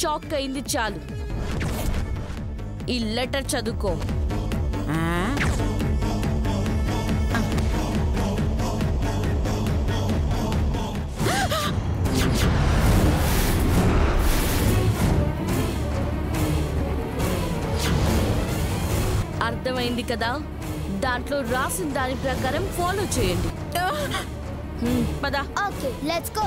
Shock అయింది చాలు. ఈ లెటర్ చదువుకో. అర్థమైంది కదా? దాంట్లో రాసిన దాని ప్రకారం ఫాలో చేయండి. పద. Okay, let's go.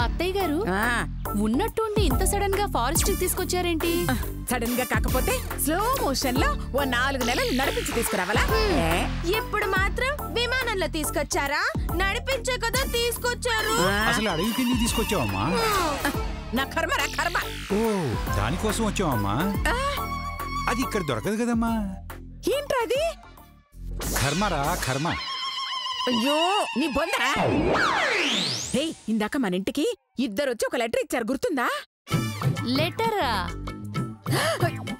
అత్తయ్య గారు, ఉన్నట్టుండి ఇంత సడన్ గా ఫారెస్ట్ తీసుకొచ్చారేంటి? సడన్ గా కాకపోతే స్లో మోషన్ లో ఓ 4 నెలలు నడిపించి తీసుకురావాలా? ఇప్పుడు మాత్రం విమానంలో తీసుకొచ్చారా? నడిపించే కదా తీసుకొచ్చారు. అసలు అడవికి ఎందుకు తీసుకొచ్చావమ్మా? నా కర్మరా కర్మ. ఓ, దానికోసం వచ్చావమ్మా? అది ఇక్కడ దొరకదు కదమ్మా. ఏంట్రా అది? కర్మరా కర్మ. అయ్యో నీ బొందరా. ఇందాక మన ఇంటికి ఇద్దరొచ్చి ఒక లెటర్ ఇచ్చారు, గుర్తుందా? లెటరా?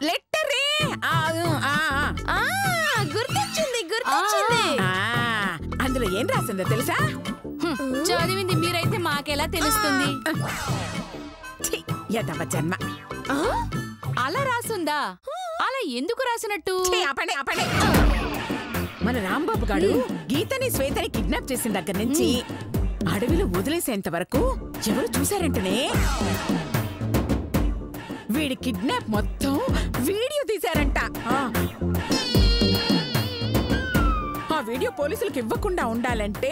లెటరే. గుర్తొచ్చింది. అందులో ఏం రాసిందో తెలుసా? చదివింది మీరైతే మాకెలా తెలుస్తుంది? యదవ జన్మ. అలా రాసుందా? అలా ఎందుకు రాసినట్టు? మన రాంబాబు గారు గీతని శ్వేతని కిడ్నాప్ చేసిన దగ్గర నుంచి అడవిలో వదిలేసేంత వరకు ఎవరు చూశారంటనే వీడి కిడ్నాప్ మొత్తం వీడియో తీశారంట. ఆ వీడియో పోలీసులకు ఇవ్వకుండా ఉండాలంటే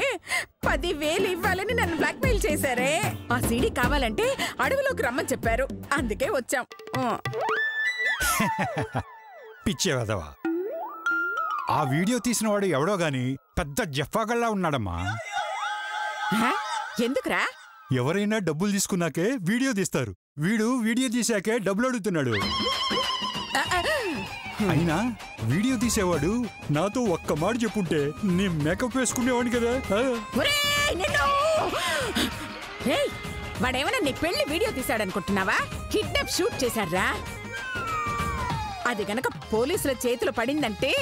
10,000 ఇవ్వాలని నన్ను బ్లాక్మెయిల్ చేశారే. ఆ సీడీ కావాలంటే అడవిలోకి రమ్మని చెప్పారు, అందుకే వచ్చాం. పిచ్చే వదవా. ఆ వీడియో తీసిన వాడు ఎవడో గాని పెద్ద జఫాగల్లా ఉన్నాడమ్మా. ఎందుకురా? ఎవరైనా డబ్బులు తీసుకున్నాకే వీడియో తీస్తారు. వీడు వీడియో తీసాకే డబ్బులు అడుగుతున్నాడు. అయినా వీడియో తీసేవాడు నాతో ఒక్క మాట చెప్పుంటే నీ మేకప్ వేసుకునేవాడిని కదా. వాడేమన్నా నీ పెళ్లి వీడియో తీశాడనుకుంటున్నావా? కిడ్నాప్ షూట్ చేశాడ్రా. అది గనక పోలీసుల చేతిలో పడిందంటే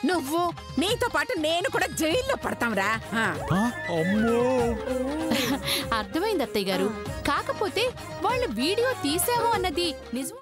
నువ్వు నీతో పాటు నేను కూడా జైల్లో పడతాంరా. అమ్మో, అర్థమైంది అత్తయ్య గారు. కాకపోతే వాళ్ళు వీడియో తీసాము అన్నది నిజం.